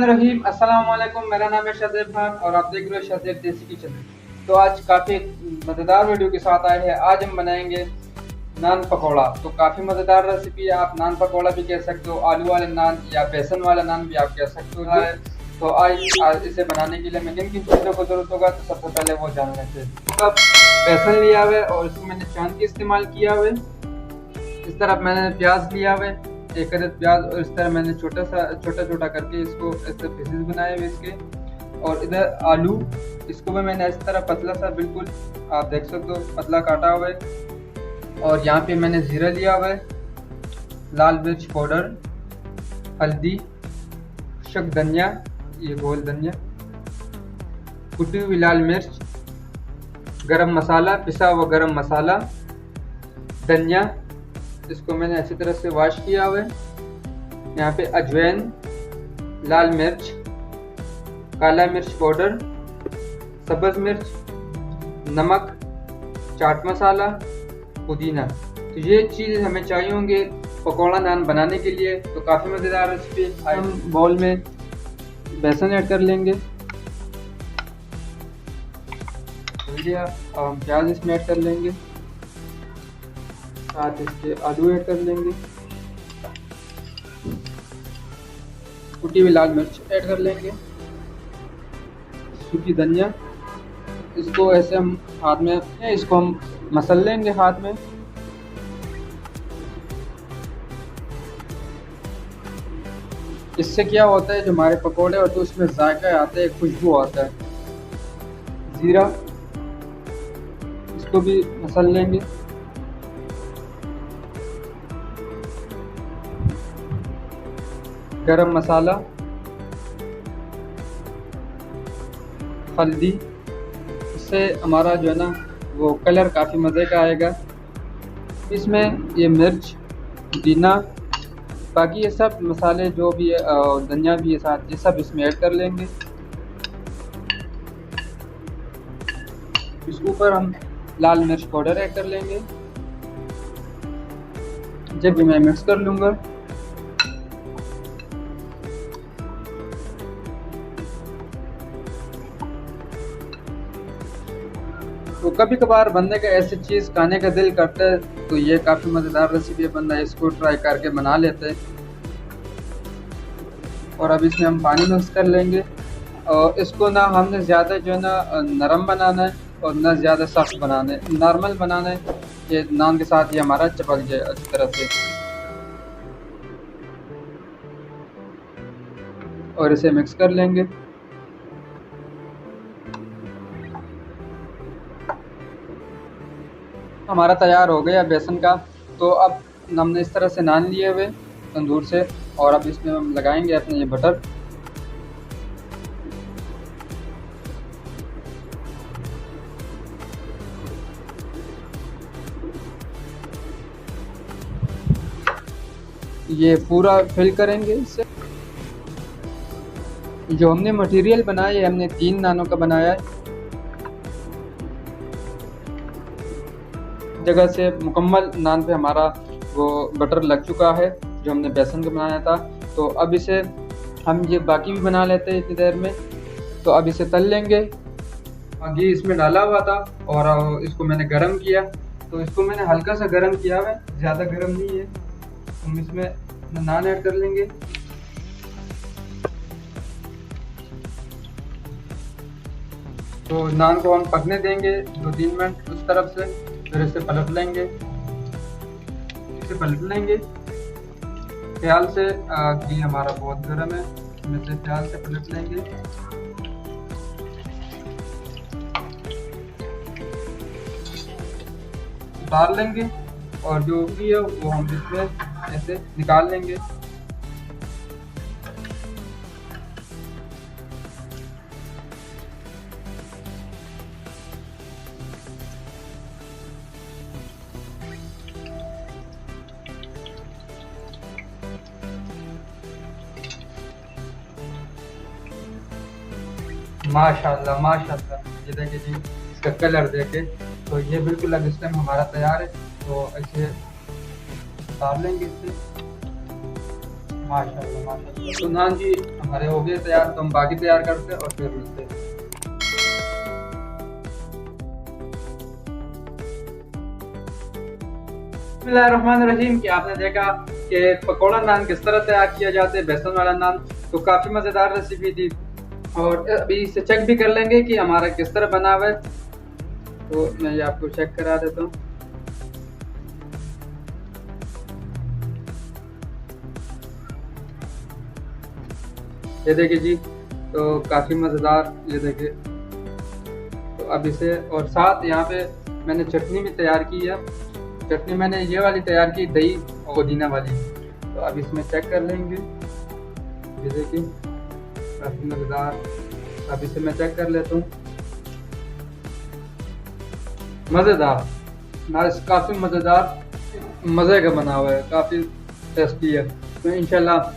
रहीम अस्सलाम वालेकुम, मेरा नाम है शादेब खान और आप देख रहे हो शादेब देसी किचन। तो आज काफ़ी मज़ेदार वीडियो के साथ आए हैं। आज हम बनाएंगे नान पकौड़ा। तो काफ़ी मज़ेदार रेसिपी है, आप नान पकौड़ा भी कह सकते हो, आलू वाले नान या बेसन वाला नान भी आप कह सकते हो। तो आज इसे बनाने के लिए हमें किन किन चीज़ों को ज़रूरत होगा, तो सबसे पहले वो जान लेते हैं। तो बेसन लिया हुआ है और इसको मैंने चांद की इस्तेमाल किया हुआ है। इस तरफ मैंने प्याज लिया हुआ है, एक अदद प्याज, और इस तरह मैंने छोटा छोटा करके इसको ऐसे पीसेस बनाए हुए इसके। और इधर आलू, इसको भी मैंने इस तरह पतला सा, बिल्कुल आप देख सकते हो पतला काटा हुआ है। और यहाँ पे मैंने जीरा लिया हुआ है, लाल मिर्च पाउडर, हल्दी, शक धनिया, ये गोल धनिया, कुटी हुई लाल मिर्च, गरम मसाला, पिसा हुआ गरम मसाला, धनिया, इसको मैंने अच्छी तरह से वॉश किया हुआ है। यहाँ पे अजवाइन, लाल मिर्च, काला मिर्च पाउडर, सब्ज़ मिर्च, नमक, चाट मसाला, पुदीना। तो ये चीज़ हमें चाहिए होंगे पकौड़ा नान बनाने के लिए। तो काफ़ी मज़ेदार रेसिपी। हम बाउल में बेसन ऐड कर लेंगे, हम प्याज इसमें ऐड कर लेंगे, साथ इसके आलू ऐड कर लेंगे, कुटी हुई लाल मिर्च ऐड कर लेंगे, सूखी धनिया। इसको ऐसे हम हाथ में, इसको हम मसल लेंगे हाथ में। इससे क्या होता है, जो हमारे पकोड़े होते हैं उसमें जायका आता है, खुशबू आता है। जीरा, इसको भी मसल लेंगे। गरम मसाला, हल्दी, इससे हमारा जो है ना वो कलर काफ़ी मज़े का आएगा। इसमें ये मिर्च, पुदीना, बाकी ये सब मसाले जो भी है, धनिया भी है साथ, ये सब इसमें ऐड कर लेंगे। इसके ऊपर हम लाल मिर्च पाउडर ऐड कर लेंगे, जब भी मैं मिक्स कर लूँगा। तो कभी कभार बंदे का ऐसी चीज़ खाने का दिल करता है, तो ये काफ़ी मज़ेदार रेसिपी है, बंदा इसको ट्राई करके बना लेते हैं। और अब इसमें हम पानी मिक्स कर लेंगे। और इसको ना हमने ज़्यादा जो है ना नरम बनाना है और ना ज़्यादा सख्त बनाना है, नॉर्मल बनाना है, ये नान के साथ ये हमारा चिपक जाए अच्छी तरह से। और इसे मिक्स कर लेंगे। हमारा तैयार हो गया बेसन का। तो अब हमने इस तरह से नान लिए हुए तंदूर से, और अब इसमें हम लगाएंगे अपने ये बटर। ये पूरा फिल करेंगे इससे। जो हमने मटेरियल बनाया है, हमने 3 नानों का बनाया है। जगह से मुकम्मल नान पे हमारा वो बटर लग चुका है जो हमने बेसन का बनाया था। तो अब इसे हम ये बाकी भी बना लेते हैं इतनी देर में। तो अब इसे तल लेंगे। घी इसमें डाला हुआ था और इसको मैंने गरम किया। तो इसको मैंने हल्का सा गरम किया हुआ है, ज़्यादा गरम नहीं है। हम इसमें नान ऐड कर लेंगे। तो नान को हम पकने देंगे 2-3 मिनट उस तरफ से, फिर इसे पलट लेंगे। इसे पलट लेंगे ख्याल से, घी हमारा बहुत गर्म है, हम इसे ख्याल से पलट लेंगे। उतार लेंगे और जो भी है वो हम इसमें ऐसे निकाल लेंगे। माशाल्लाह माशाल्लाह। ये देखिए जी, इसका कलर देखे तो ये बिल्कुल अब इस टाइम हमारा तैयार है। तो ऐसे डाल लेंगे इससे। माशाल्लाह माशाल्लाह। तो नान जी हमारे हो गए तैयार, तो हम बाकी तैयार करते हैं और फिर मिलते हैं। बिस्मिल्लाहिर्रहमानिर्रहीम कि आपने देखा कि पकौड़ा नान किस तरह तैयार किया जाता है, बेसन वाला नान। तो काफ़ी मज़ेदार रेसिपी थी और अभी इसे चेक भी कर लेंगे कि हमारा किस तरह बना हुआ है। तो मैं ये आपको चेक करा देता हूँ। ये देखिए जी, तो काफ़ी मज़ेदार, ये देखिए। तो अब इसे और साथ यहाँ पे मैंने चटनी भी तैयार की है। चटनी मैंने ये वाली तैयार की, दही और पुदीना वाली। तो अब इसमें चेक कर लेंगे। ये देखिए काफ़ी मज़ेदार। अब इसे मैं चेक कर लेता हूँ। मज़ेदार ना, काफ़ी मज़ेदार, मज़े का बना हुआ है, काफ़ी टेस्टी है। तो इंशाल्लाह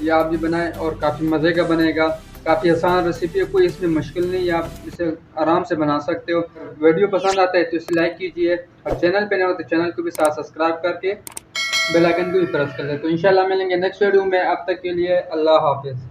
ये आप भी बनाएं और काफ़ी मज़े का बनेगा। काफ़ी आसान रेसिपी है, कोई इसमें मुश्किल नहीं है, आप इसे आराम से बना सकते हो। वीडियो पसंद आता है तो इसे लाइक कीजिए और चैनल पे नए हो तो चैनल को भी साथ सब्सक्राइब करके बेल आइकन को भी प्रेस कर दें। तो इंशाल्लाह मिलेंगे नेक्स्ट वीडियो में। अब तक के लिए अल्लाह हाफिज़।